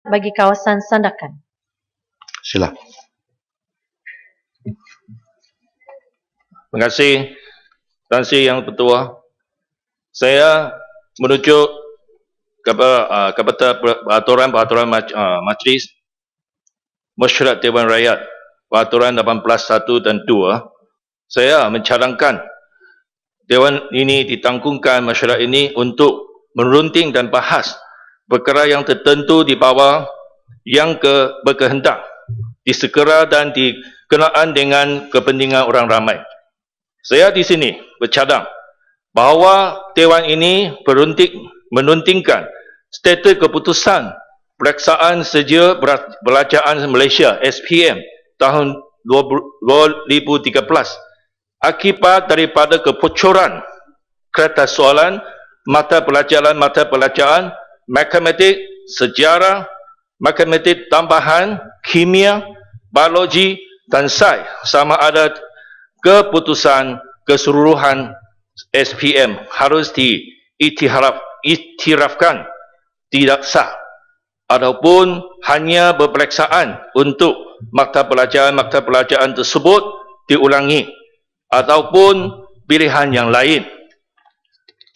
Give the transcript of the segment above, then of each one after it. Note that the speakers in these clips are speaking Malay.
bagi kawasan Sandakan. Sila. Terima kasih Tan Sri Yang Ketua. Saya merujuk kepada peraturan Majlis Mesyuarat Dewan Rakyat Peraturan 18(1) dan 2. Saya mencadangkan Dewan ini ditangkungkan masyarakat ini untuk merunting dan bahas perkara yang tertentu di bawah yang berkehendak disegera dan dikenaan dengan kepentingan orang ramai. Saya di sini bercadang bahawa Dewan ini menuntingkan status keputusan Peraksaan Seja Belanjaan Malaysia SPM tahun 2013 akibat daripada kebocoran kertas soalan mata pelajaran matematik, sejarah, matematik tambahan, kimia, biologi dan sains sama ada keputusan keseluruhan SPM harus diiktirafkan tidak sah ataupun hanya berperiksaan untuk maktab pelajaran tersebut diulangi ataupun pilihan yang lain.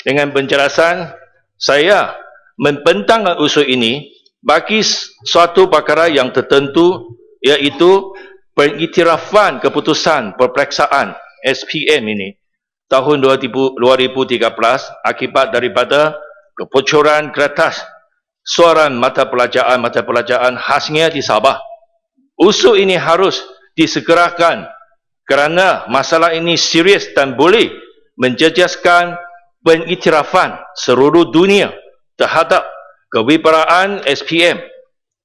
Dengan penjelasan, saya membentangkan usul ini bagi suatu perkara yang tertentu, iaitu pengiktirafan keputusan perperiksaan SPM ini tahun 2013 akibat daripada kebocoran kertas soalan mata pelajaran khasnya di Sabah. Usul ini harus disegerakan kerana masalah ini serius dan boleh menjejaskan pengiktirafan seluruh dunia terhadap kewiperaan SPM.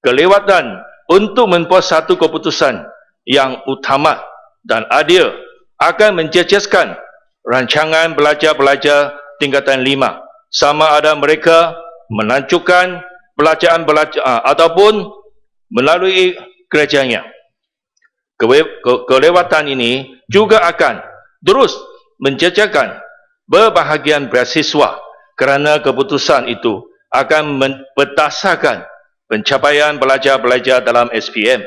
Kelewatan untuk membuat satu keputusan yang utama dan adil akan menjejaskan rancangan belajar tingkatan 5 sama ada mereka melanjutkan belajar ataupun melalui kerjanya. Kelewatan ini juga akan terus menjejakan berbahagian beasiswa kerana keputusan itu akan berdasarkan pencapaian belajar dalam SPM.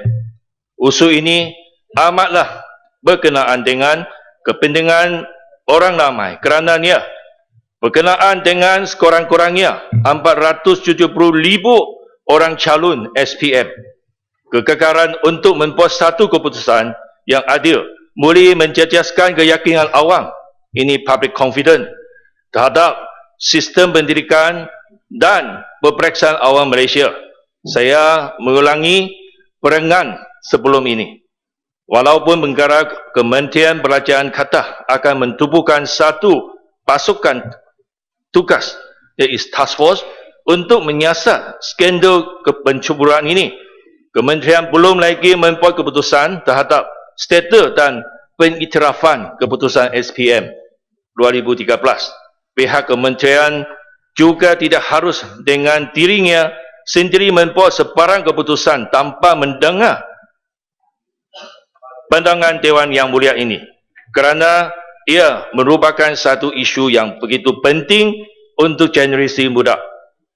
Usul ini amatlah berkenaan dengan kepentingan orang ramai kerananya berkenaan dengan sekurang-kurangnya 470,000 orang calon SPM. Kekekalan untuk membuat satu keputusan yang adil boleh menjejaskan keyakinan awam, ini public confidence, terhadap sistem pendidikan dan peperiksaan awam Malaysia. Saya mengulangi perangan sebelum ini. Walaupun negara Kementerian Pelajaran kata akan mentubuhkan satu pasukan tugas, iaitu task force, untuk menyiasat skandal pencuburan ini, Kementerian belum lagi membuat keputusan terhadap status dan pengiktirafan keputusan SPM 2013. Pihak Kementerian juga tidak harus dengan dirinya sendiri membuat sebarang keputusan tanpa mendengar pandangan Dewan Yang Mulia ini, kerana ia merupakan satu isu yang begitu penting untuk generasi muda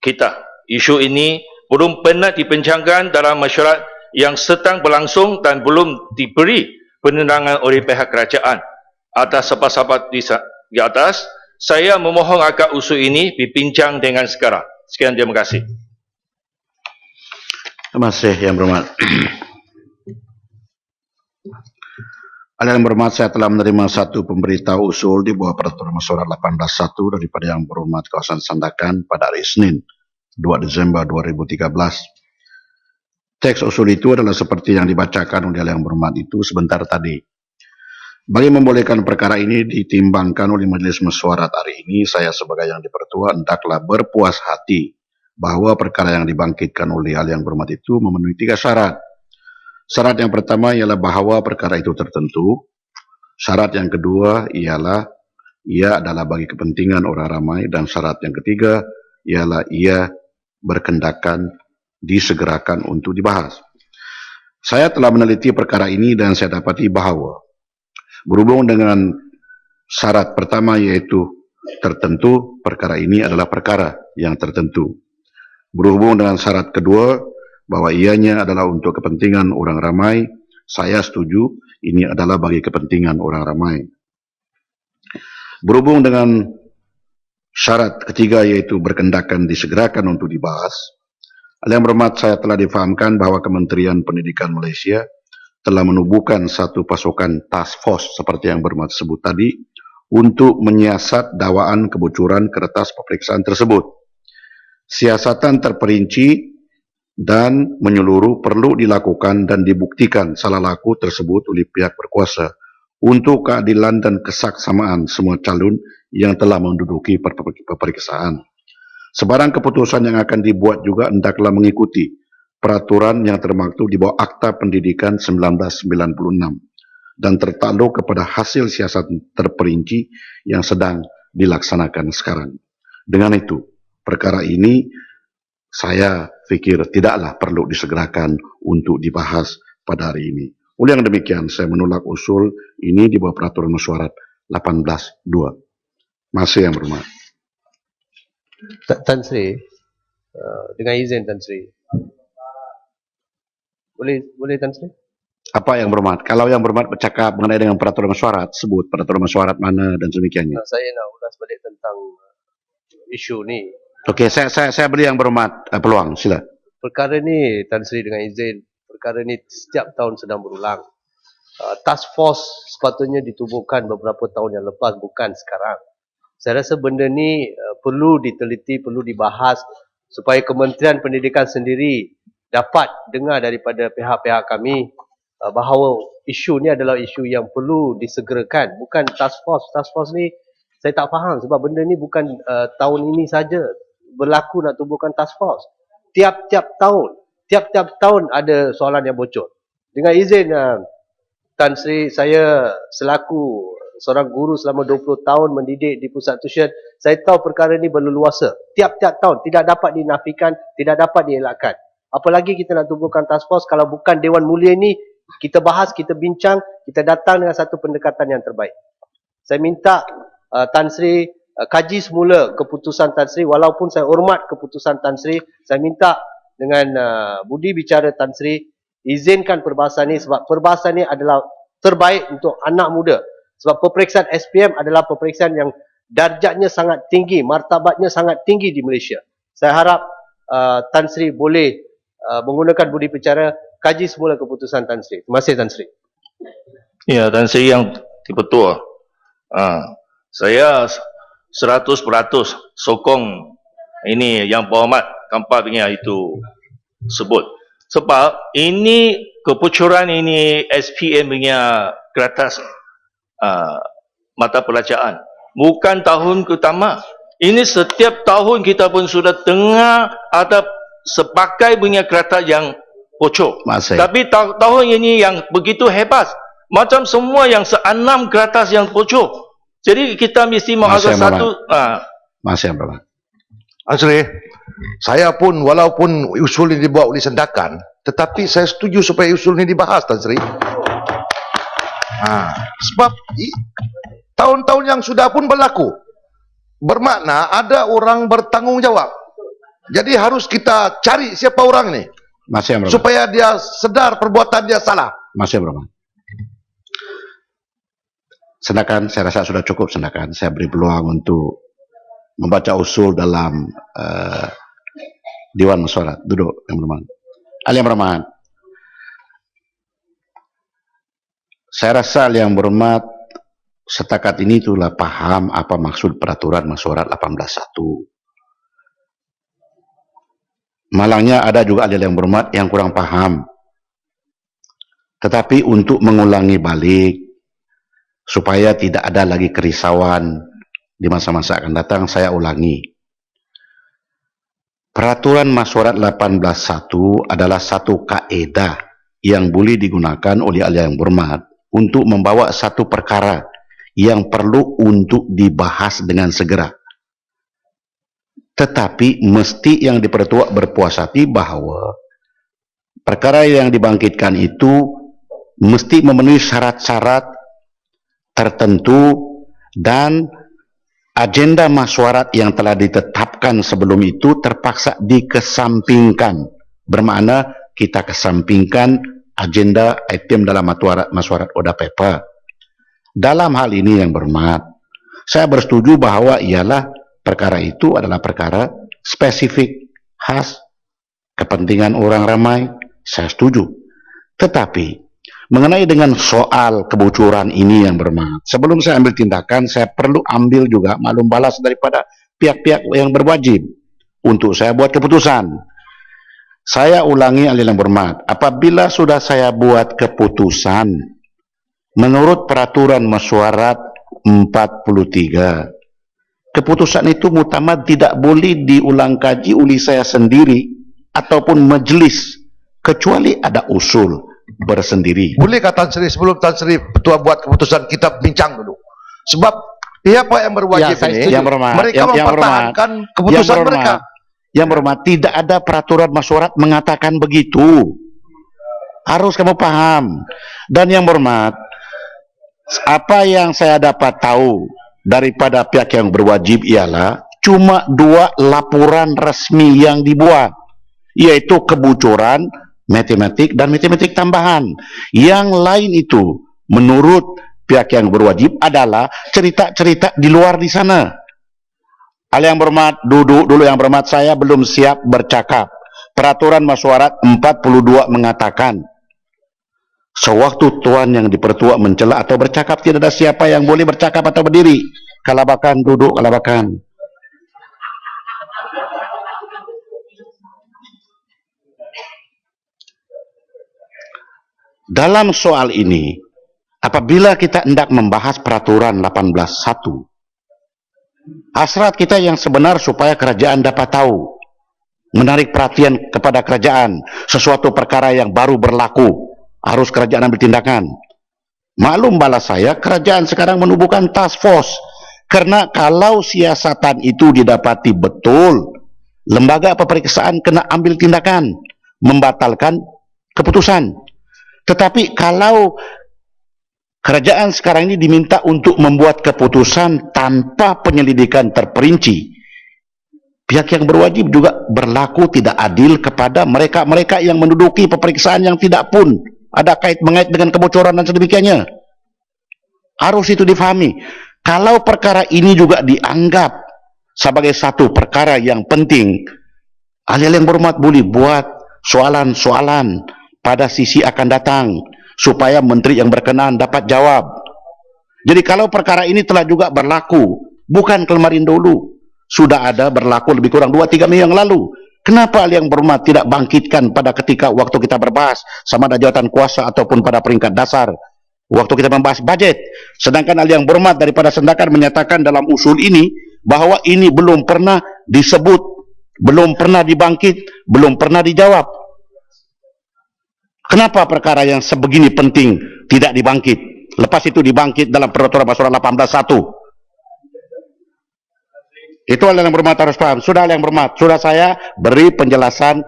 kita. Isu ini belum pernah dibincangkan dalam masyarakat yang sedang berlangsung dan belum diberi penerangan oleh pihak kerajaan. Atas sebab-sebab di atas, saya memohon agar usul ini dibincang dengan segera. Sekian, terima kasih. Terima kasih Yang Berhormat. Yang Berhormat, saya telah menerima satu pemberitahu usul di bawah Peraturan Mesyuarat 18(1) daripada Yang Berhormat kawasan Sandakan pada hari Isnin 2 Disember 2013. Teks usul itu adalah seperti yang dibacakan oleh Yang Berhormat itu sebentar tadi. Bagi membolehkan perkara ini ditimbangkan oleh Majlis Mesyuarat hari ini, saya sebagai Yang Dipertua hendaklah berpuas hati bahawa perkara yang dibangkitkan oleh Yang Berhormat itu memenuhi 3 syarat. Syarat yang pertama ialah bahawa perkara itu tertentu. Syarat yang kedua ialah ia adalah bagi kepentingan orang ramai, dan syarat yang ketiga ialah ia berkendakan disegerakan untuk dibahas. Saya telah meneliti perkara ini dan saya dapati bahawa berhubung dengan syarat pertama iaitu tertentu, perkara ini adalah perkara yang tertentu. Berhubung dengan syarat kedua bahwa ianya adalah untuk kepentingan orang ramai, saya setuju ini adalah bagi kepentingan orang ramai. Berhubung dengan syarat ketiga yaitu berkendakan disegerakan untuk dibahas, Yang Berhormat, saya telah difahamkan bahwa Kementerian Pendidikan Malaysia telah menubuhkan satu pasukan task force seperti yang Berhormat sebut tadi untuk menyiasat dakwaan kebocoran kertas peperiksaan tersebut. Siasatan terperinci dan menyeluruh perlu dilakukan dan dibuktikan salah laku tersebut oleh pihak berkuasa untuk keadilan dan kesaksamaan semua calon yang telah menduduki peperiksaan. Sebarang keputusan yang akan dibuat juga hendaklah mengikuti peraturan yang termaktub di bawah Akta Pendidikan 1996 dan tertakluk kepada hasil siasat terperinci yang sedang dilaksanakan sekarang. Dengan itu, perkara ini saya fikir tidaklah perlu disegerakan untuk dibahas pada hari ini. Oleh yang demikian, saya menolak usul ini di bawah Peraturan Mesyuarat 18.2. Masih Yang Berhormat. Tan Sri, dengan izin Tan Sri. Boleh Tan Sri? Apa Yang Berhormat? Kalau Yang Berhormat bercakap mengenai dengan peraturan mesyuarat, sebut peraturan mesyuarat mana dan demikiannya. Saya nak ulas balik tentang isu ni. Okey, saya beri Yang Berhormat peluang, sila. Perkara ni Tan Sri dengan izin, perkara ni setiap tahun sedang berulang. Task force sepatutnya ditubuhkan beberapa tahun yang lepas, bukan sekarang. Saya rasa benda ni perlu diteliti, perlu dibahas supaya Kementerian Pendidikan sendiri dapat dengar daripada pihak-pihak kami bahawa isu ni adalah isu yang perlu disegerakan, bukan task force. Task force ni saya tak faham sebab benda ni bukan tahun ini saja berlaku nak tubuhkan task force. Tiap-tiap tahun ada soalan yang bocor. Dengan izin Tan Sri, saya selaku seorang guru selama 20 tahun mendidik di pusat tuition, saya tahu perkara ini berleluasa. Tiap-tiap tahun tidak dapat dinafikan, tidak dapat dielakkan. Apalagi kita nak tubuhkan task force kalau bukan Dewan Mulia ni, kita bahas, kita bincang, kita datang dengan satu pendekatan yang terbaik. Saya minta Tan Sri kaji semula keputusan Tan Sri, walaupun saya hormat keputusan Tan Sri, saya minta dengan budi bicara Tan Sri, izinkan perbahasan ini sebab perbahasan ini adalah terbaik untuk anak muda. Sebab peperiksaan SPM adalah peperiksaan yang darjatnya sangat tinggi, martabatnya sangat tinggi di Malaysia. Saya harap Tan Sri boleh menggunakan budi bicara, kaji semula keputusan Tan Sri. Terima kasih Tan Sri. Ya, Tan Sri yang Ketua. Saya 100% sokong ini yang Berhormat Kampar Bingia itu sebut. Sebab ini kebocoran ini SPM punya kertas mata pelajaran. Bukan tahun pertama. Ini setiap tahun kita pun sudah dengar ada sebagai punya kertas yang bocor. Tapi tahun ini yang begitu hebat. Macam semua yang 6 kertas yang bocor. Jadi kita mesti mengagak satu. Masih Yang Berhormat. Azri, saya pun walaupun usul ini dibuat oleh Sendakan, tetapi saya setuju supaya usul ini dibahas, Tan Sri. Sebab tahun-tahun yang sudah pun berlaku, bermakna ada orang bertanggungjawab. Jadi harus kita cari siapa orang ini, Masih Yang Berhormat. supaya dia sedar perbuatan dia salah. Masih Yang Berhormat. Sendakan, saya rasa sudah cukup Sendakan. Saya beri peluang untuk membaca usul dalam Dewan Mesyuarat. Duduk Yang Berhormat. Yang Berhormat. Saya rasa Yang Berhormat setakat ini itulah paham apa maksud Peraturan Mesyuarat 18.1. Malangnya ada juga ahli Yang Berhormat yang kurang paham. Tetapi untuk mengulangi balik supaya tidak ada lagi kerisauan di masa-masa akan datang, saya ulangi. Peraturan Mesyuarat 18.1 adalah satu kaedah yang boleh digunakan oleh ahli Yang Berhormat untuk membawa satu perkara yang perlu untuk dibahas dengan segera. Tetapi mesti yang dipertua berpuas hati bahawa perkara yang dibangkitkan itu mesti memenuhi syarat-syarat tertentu dan agenda mesyuarat yang telah ditetapkan sebelum itu terpaksa dikesampingkan. Bermakna kita kesampingkan agenda item dalam masyarakat ODAPEPA. Dalam hal ini yang berhormat, saya bersetuju bahwa ialah perkara itu adalah perkara spesifik, khas, kepentingan orang ramai, saya setuju. Tetapi, mengenai dengan soal kebocoran ini yang berhormat, sebelum saya ambil tindakan, saya perlu ambil juga maklum balas daripada pihak-pihak yang berwajib untuk saya buat keputusan. Saya ulangi ahli yang berhormat, apabila sudah saya buat keputusan menurut peraturan mesyuarat 43, keputusan itu muktamad tidak boleh diulang kaji oleh saya sendiri ataupun majelis kecuali ada usul bersendiri. Boleh Tan Sri, sebelum Tan Sri Ketua buat keputusan, kita bincang dulu. Sebab pihak yang berwajib ini, yang berhormat, mereka mempertahankan keputusan mereka. Yang berhormat, tidak ada peraturan mesyuarat mengatakan begitu. Harus kamu paham. Dan yang berhormat, apa yang saya dapat tahu daripada pihak yang berwajib ialah cuma 2 laporan resmi yang dibuat, yaitu kebocoran matematik dan matematik tambahan. Yang lain itu menurut pihak yang berwajib adalah cerita-cerita di luar di sana. Ahli yang berhormat, duduk dulu yang berhormat, saya belum siap bercakap. Peraturan mesyuarat 42 mengatakan, sewaktu tuan yang dipertua mencela atau bercakap, tidak ada siapa yang boleh bercakap atau berdiri. Kalabakan, duduk, kalabakan. Dalam soal ini, apabila kita hendak membahas peraturan 18.1, hasrat kita yang sebenar supaya kerajaan dapat tahu, menarik perhatian kepada kerajaan, sesuatu perkara yang baru berlaku, harus kerajaan ambil tindakan. Maklum balas saya, kerajaan sekarang menubuhkan task force, karena kalau siasatan itu didapati betul, lembaga peperiksaan kena ambil tindakan, membatalkan keputusan. Tetapi kalau kerajaan sekarang ini diminta untuk membuat keputusan tanpa penyelidikan terperinci, pihak yang berwajib juga berlaku tidak adil kepada mereka-mereka yang menduduki peperiksaan yang tidak pun ada kait-mengait dengan kebocoran dan sedemikiannya. Harus itu difahami. Kalau perkara ini juga dianggap sebagai satu perkara yang penting, ahli yang berhormat boleh buat soalan-soalan pada sisi akan datang, supaya menteri yang berkenaan dapat jawab. Jadi kalau perkara ini telah juga berlaku, bukan kemarin dulu, sudah ada berlaku lebih kurang 2-3 minggu yang lalu. Kenapa ahli yang berhormat tidak bangkitkan pada ketika waktu kita berbahas sama ada jawatan kuasa ataupun pada peringkat dasar, waktu kita membahas budget, sedangkan ahli yang berhormat daripada Sendakan menyatakan dalam usul ini bahwa ini belum pernah disebut, belum pernah dibangkit, belum pernah dijawab. Kenapa perkara yang sebegini penting tidak dibangkit? Lepas itu dibangkit dalam peraturan mesyuarat 18.1. Itu hal yang berhormat harus paham. Sudah hal yang berhormat, sudah saya beri penjelasan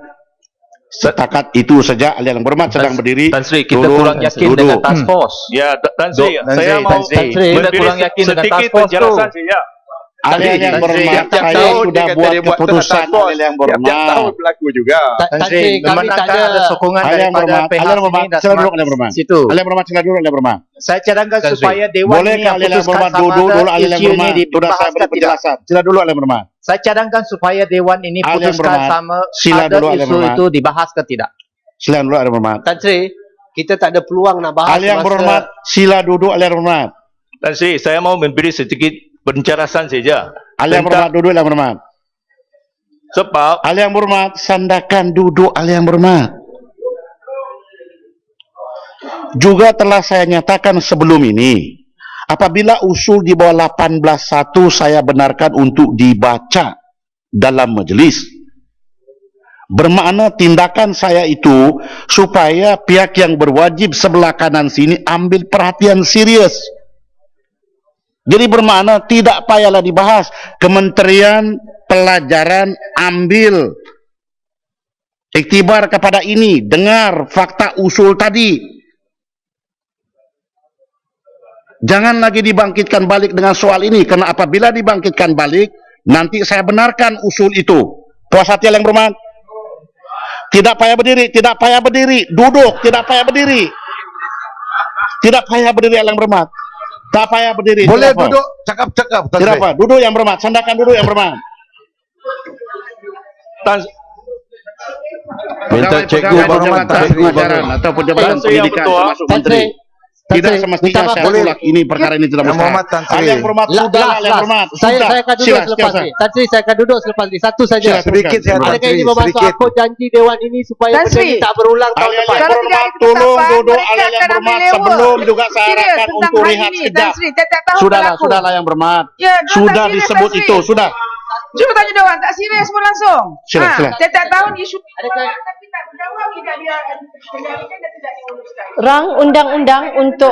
setakat itu saja. Hal yang berhormat sedang berdiri. Tan Sri, kita kurang yakin dengan task force. Ya, Tan Sri, saya mau kita kurang yakin dengan task force tu. Ahli yang berhormat, saya sudah buat keputusan. Ahli yang berhormat, Tiap tahun berlaku juga. Tan Sri, kami tak ada sokongan daripada pihak sini dan sila duduk, ahli yang berhormat. situ. Ahli yang berhormat, sila duduk, ahli yang berhormat. Saya cadangkan Tan Sri, supaya Dewan Boleh ini yang ahli yang putuskan berhormat sama duduk dulu, ada ahli yang isu ini berhormat. Sudah saya beri dibahaskan tidak. penjelasan. Sila dulu, ahli yang berhormat. Saya cadangkan supaya Dewan ini Ahli yang putuskan berhormat, sama sila ada dulu, ahli yang isu berhormat. itu dibahas ke tidak. Sila dulu, ahli yang berhormat. Tan Sri, kita tak ada peluang nak bahas Ahli yang berhormat, sila duduk, ahli yang berhormat. Tan Sri, saya mau memberi sedikit penjelasan saja. Ahli yang berhormat, duduk, ahli yang berhormat. Sebab Ahli yang berhormat, Sandakan duduk, ahli yang berhormat. Juga telah saya nyatakan sebelum ini, apabila usul di bawah 18.1 saya benarkan untuk dibaca dalam majelis, bermakna tindakan saya itu supaya pihak yang berwajib sebelah kanan sini ambil perhatian serius. Jadi bermakna tidak payahlah dibahas. Kementerian Pelajaran ambil iktibar kepada ini, dengar fakta usul tadi. Jangan lagi dibangkitkan balik dengan soal ini, karena apabila dibangkitkan balik, nanti saya benarkan usul itu. Puas hati yang berhormat. Tidak payah berdiri, tidak payah berdiri. Duduk, tidak payah berdiri. Tidak payah berdiri yang berhormat. Tak payah berdiri. Boleh tidak apa. duduk cakap-cakap. Tan Tidak Sri. apa, duduk yang berhormat. Sandakan duduk yang berhormat. Minta cikgu Pegawai bangun, cikgu pengajaran bangun. atau pejabat Tan Sri yang pendidikan bertuah. termasuk menteri. Tidak semestinya saya tolak ini perkara ini tidak Yang mustahil. Muhammad Tan Sri. Yang berhormat sudah, yang berhormat. Saya Sudah. akan duduk Sila, selepas sila. ni. Tan Sri, saya akan duduk selepas ni. Satu saja. Sila, Sedikit saya Tan Adakah Sri, ini membantu sedikit. aku janji Dewan ini supaya Tan benda Sri. ini tak berulang tahun Alih-alih depan? yang Kalau tidak berhormat, ada tolong ketetapan, duduk mereka alih yang akan berhormat ambil sebelum lewa. juga saya Serius arahkan tentang untuk hal rehat ini, sekejap. Tan Sri, tiap-tiap tahun Sudahlah, berlaku. sudahlah yang berhormat. Ya, dia tak Sudah serius, disebut Tan Sri. itu, sudah. Cuba tanya Dewan, tak serius pun langsung. Sila, sila. Tiap-tiap tahun isu Adakah- tapi tak berjawab, tidak dia kendalikan dan tidak diuruskan. Rang undang-undang untuk